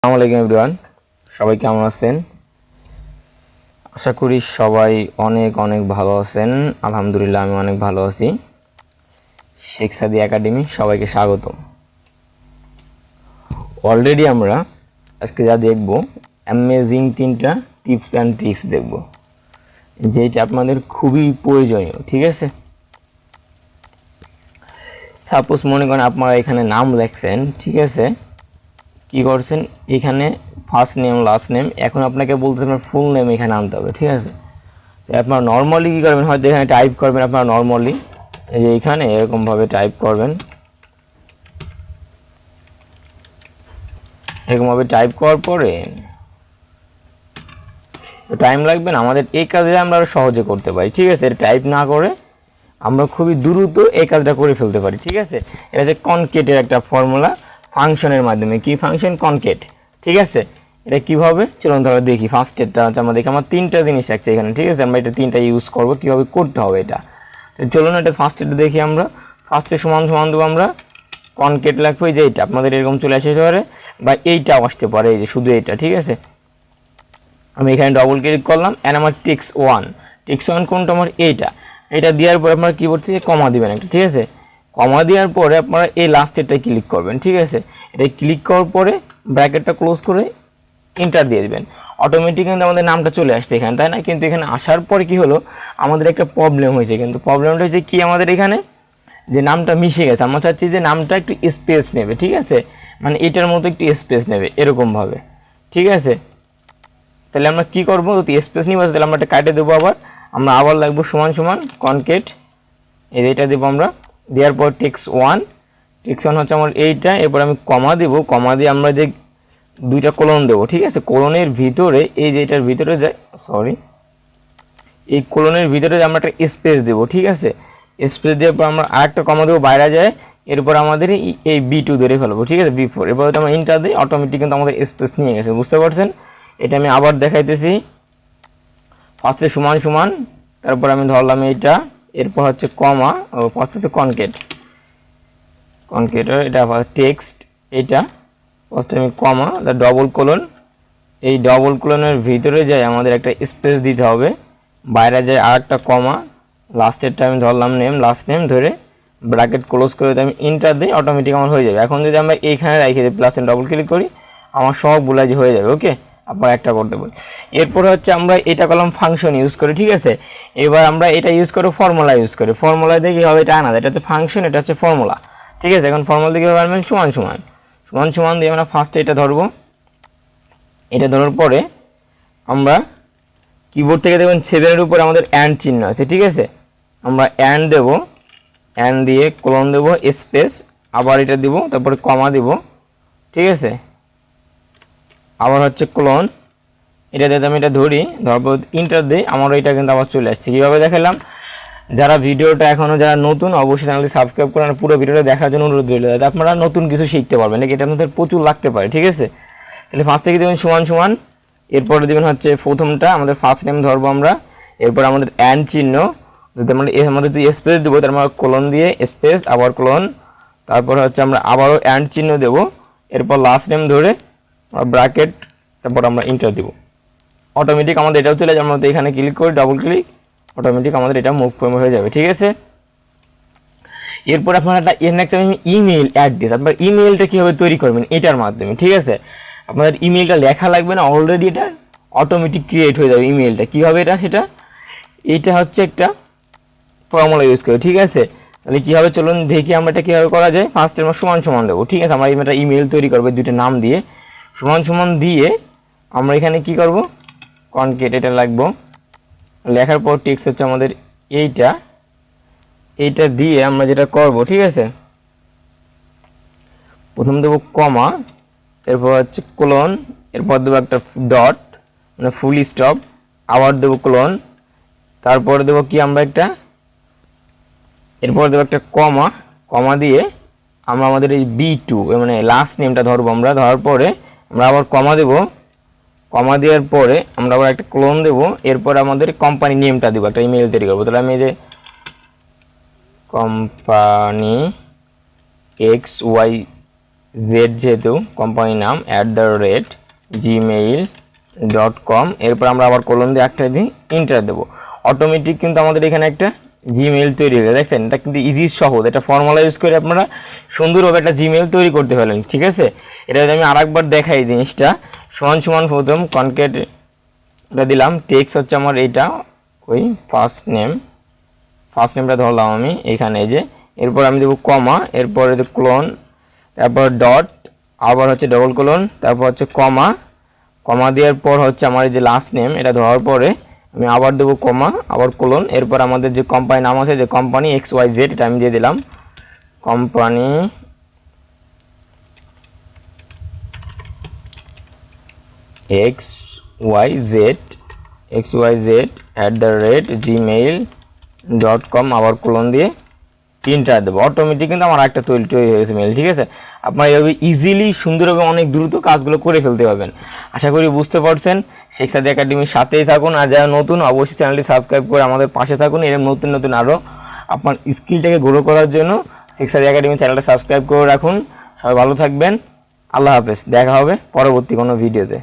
আসসালামু আলাইকুম এভরিওয়ান, সবাই কেমন আছেন? আশা করি সবাই অনেক অনেক ভালো আছেন। আলহামদুলিল্লাহ আমি অনেক ভালো আছি। শেখসাদি একাডেমি সবাইকে স্বাগতম। অলরেডি আমরা আজকে যা দেখব অ্যামেজিং 3টা টিপস অ্যান্ড ট্রিক্স দেখব, যেটা আপনাদের খুবই প্রয়োজনীয়। ঠিক আছে, সাপোজ মনে করেন আপনারা এখানে নাম লেখছেন, ঠিক আছে, কি করছেন এখানে ফার্স্ট নেম লাস্ট নেম, এখন আপনাকে বলতে আপনার ফুল নেম এখানে আনতে হবে। ঠিক আছে, তো আপনারা নর্মালি কী করবেন, হয়তো এখানে টাইপ করবেন, আপনারা নর্মালি এই যে এখানে এরকমভাবে টাইপ করবেন, এরকমভাবে টাইপ করার পরে টাইম লাগবে না আমাদের। এই কাজে আমরা আরও সহজে করতে পারি। ঠিক আছে, টাইপ না করে আমরা খুবই দ্রুত এই কাজটা করে ফেলতে পারি। ঠিক আছে, এটা হচ্ছে কনকেটের একটা ফর্মুলা, ফাংশনের মাধ্যমে। কি ফাংশন? কনকেট। ঠিক আছে, এটা কীভাবে চলুন তাহলে দেখি। ফার্স্ট স্টেপটা হচ্ছে আমরা দেখি, আমার 3টা জিনিস রাখছে এখানে। ঠিক আছে, আমরা এটা 3টা ইউজ করবো, কীভাবে করতে হবে এটা। তো চলুন এটা ফার্স্ট স্টেপটা দেখি আমরা। ফার্স্টে সমান সমান দেবো আমরা কনকেট লাগবে, যে এইটা আপনাদের এরকম চলে আসতে পারে বা এইটাও আসতে পারে, এই যে শুধু এইটা। ঠিক আছে, আমি এখানে ডবল ক্লিক করলাম, অ্যান্ড আমার টেক্স ওয়ান কোনটা? আমার এটা দেওয়ার পরে আপনারা কী করছে, কমা দিবেন একটা। ঠিক আছে, কমা দেওয়ার পরে আপনারা এই লাস্টেরটায় ক্লিক করবেন। ঠিক আছে, এটা ক্লিক করার পরে ব্র্যাকেটটা ক্লোজ করে এন্টার দিয়ে দেবেন। অটোমেটিক কিন্তু আমাদের নামটা চলে আসছে এখানে, তাই না? কিন্তু এখানে আসার পরে কি হলো, আমাদের একটা প্রবলেম হয়েছে। কিন্তু প্রবলেমটা হচ্ছে কি, আমাদের এখানে যে নামটা মিশে গেছে। আমরা চাচ্ছি যে নামটা একটু স্পেস নেবে। ঠিক আছে, মানে এটার মতো একটু স্পেস নেবে এরকমভাবে। ঠিক আছে, তাহলে আমরা কী করবো, যদি স্পেস নিব তাহলে আমরা এটা কাটে দেবো। আমরা আবার লাগবো সমান সমান কনকেট, এটা দেবো আমরা। দেওয়ার পর টেক্স ওয়ান হচ্ছে আমার এইটা। এরপর আমি কমা দেবো, কমা দিয়ে আমরা যে 2টা কোলন দেবো। ঠিক আছে, কোলনের ভিতরে এই যে এটার ভিতরে যায়, সরি, এই কোলনের ভিতরে আমরা একটা স্পেস দেবো। ঠিক আছে, স্পেস দেওয়ার পর আমরা আরেকটা কমা দেবো, বাইরে যায়। এরপর আমাদের এই B2 ধরে ফেলবো। ঠিক আছে, B4। এরপর আমরা ইন্টার দিই, অটোমেটিক কিন্তু আমাদের স্পেস নিয়ে গেছে। বুঝতে পারছেন? এটা আমি আবার দেখাইতেছি। ফার্স্টে সমান সমান, তারপর আমি ধরলাম এইটা, এরপর হচ্ছে কমা, ও ফার্স্ট হচ্ছে কনকেটের এটা টেক্সট, এইটা ফার্স্টে আমি কমা, ডবল কোলন, এই ডবল কোলনের ভিতরে যায় আমাদের একটা স্পেস দিতে হবে, বাইরে যায় আর একটা কমা, লাস্টেরটা আমি ধরলাম নেম, লাস্ট নেম ধরে ব্র্যাকেট ক্লোজ করে আমি ইন্টার দিই, অটোমেটিক আমার হয়ে যাবে। এখন যদি আমরা এইখানে রেখে দিই, প্লাস ডবল ক্লিক করি, আমার সবগুলো যে হয়ে যাবে। ওকে, আপনার একটা করতে বলি। এরপর হচ্ছে আমরা এটা করলাম ফাংশন ইউজ করি। ঠিক আছে, এবার আমরা এটা ইউজ করে ফর্মুলা ইউজ করি। ফর্মুলা দিয়ে কী হবে, এটা আনা, এটা হচ্ছে ফাংশন, এটা হচ্ছে ফর্মুলা। ঠিক আছে, এখন ফর্মুলা দিয়ে কীভাবে আনবেন, সমান সমান দিয়ে আমরা ফার্স্টে এটা ধরবো। এটা ধরার পরে আমরা কিবোর্ড থেকে দেখবেন 7-এর উপরে আমাদের অ্যান্ড চিহ্ন আছে। ঠিক আছে, আমরা অ্যান্ড দেব, অ্যান্ড দিয়ে কোলন দেব, স্পেস, আবার এটা দিব, তারপরে কমা দিব। ঠিক আছে, আবার হচ্ছে কোলন, এটা দিয়ে আমি এটা ধরি, তারপর ইন্টার দিই, আমারও এটা কিন্তু আবার চলে আসছে। কীভাবে দেখালাম? যারা ভিডিওটা এখনও যারা নতুন, অবশ্যই চ্যানেলটি সাবস্ক্রাইব করেন, পুরো ভিডিওটা দেখার জন্য অনুরোধ রইল, যাতে আপনারা নতুন কিছু শিখতে পারবেন। এটা আপনাদের প্রচুর লাগতে পারে। ঠিক আছে, তাহলে ফার্স্ট থেকে দেবেন সমান সমান, এরপরে দেবেন হচ্ছে প্রথমটা আমাদের ফার্স্ট নেম ধরবো আমরা, এরপর আমাদের অ্যান্ড চিহ্ন, যদি আমরা আমাদের যদি স্পেস দেবো তার আমরা কোলন দিয়ে স্পেস, আবার কোলন, তারপর হচ্ছে আমরা আবারও অ্যান্ড চিহ্ন দেবো, এরপর লাস্ট নেম ধরে ব্র্যাকেট, তারপর আমরা ইন্টার দেবো। অটোমেটিক আমাদের এটাও চলে যাবে। আমরা এখানে ক্লিক করি, ডবল ক্লিক, অটোমেটিক আমাদের এটা মুভ হয়ে যাবে। ঠিক আছে, এরপর আপনারা একটা ইমেল অ্যাড্রেস, আপনার ইমেলটা কীভাবে তৈরি করবেন এটার মাধ্যমে। ঠিক আছে, আপনাদের ইমেলটা লেখা লাগবে না, অলরেডি এটা অটোমেটিক ক্রিয়েট হয়ে যাবে ইমেলটা। কীভাবে এটা হচ্ছে একটা ফর্মুলা ইউজ করে। ঠিক আছে, তাহলে কীভাবে চলুন দেখি আমরা এটা কীভাবে করা যায়। ফার্স্টে আমরা সমান সমান দেবো। ঠিক আছে, আমরা একটা ইমেল তৈরি করবো 2টা নাম দিয়ে, সমান সমান দিয়ে আমরা এখানে কি করব, কনকেট এটা লাগবো, লেখার পর টেক্সট হচ্ছে আমাদের এইটা দিয়ে আমরা যেটা করব। ঠিক আছে, প্রথম দেবো কমা, এরপর হচ্ছে কোলন, এরপর দেবো একটা ডট মানে ফুল স্টপ, আবার দেবো কোলন, তারপর দেবো কি আমরা এরপর দেবো একটা কমা দিয়ে আমরা আমাদের এই B2 মানে লাস্ট নেমটা ধরবো। আমরা ধরার পরে আমরা আবার কমা দেবো, কমা দেওয়ার পরে আমরা আবার একটা ক্লোন দেবো, এরপর আমাদের কোম্পানি নেমটা দেবো, একটা ইমেল তৈরি করবো। তাহলে আমি এই যে কোম্পানি XY জেড যেহেতু কোম্পানি নাম @gmail.com, এরপর আমরা আবার কোলন দিয়ে একটা দিয়ে এন্টার দেবো। অটোমেটিক কিন্তু আমাদের এখানে একটা জিমেইল তৈরি হয়ে দেখছেন। এটা কিন্তু ইজি সহজ, এটা ফর্মুলা ইউজ করে আপনারা সুন্দরভাবে একটা জিমেইল তৈরি করতে পারলেন। ঠিক আছে, এটা যদি আমি আরেকবার দেখাই জিনিসটা, সমান সমান প্রথম কনক্যাট এটা দিলাম, টেক্সট হচ্ছে আমার এইটা ওই ফার্স্ট নেমটা ধরলাম আমি এখানে, এই যে এরপর আমি দেবো কমা, এরপর ক্লোন, তারপর ডট, আবার হচ্ছে ডবল কোলন, তারপর হচ্ছে কমা দেওয়ার পর হচ্ছে আমার এই যে লাস্ট নেম এটা ধরার পরে আমি আবার দেবো কমা, আবার কোলন, এরপর আমাদের যে কোম্পানি নাম আছে যে কোম্পানি XYZ এটা আমি দিয়ে দিলাম, কোম্পানি xyz@gmail.com, আবার কোলন দিয়ে এন্টার দেবো। অটোমেটিক কিন্তু আমার একটা তৈরি হয়ে গেছে মেল। ঠিক আছে, আপনারা এইভাবে ইজিলি সুন্দরভাবে অনেক দ্রুত কাজগুলো করে ফেলতে পারবেন। আশা করি বুঝতে পারছেন। শেখসাদি একাডেমির সাথেই থাকুন, আর যারা নতুন অবশ্যই চ্যানেলটি সাবস্ক্রাইব করে আমাদের পাশে থাকুন। এরকম নতুন নতুন আরও আপনার স্কিলটাকে গ্রো করার জন্য শেখসাদি একাডেমি চ্যানেলটা সাবস্ক্রাইব করে রাখুন। সবাই ভালো থাকবেন, আল্লাহ হাফেজ। দেখা হবে পরবর্তী কোনো ভিডিওতে।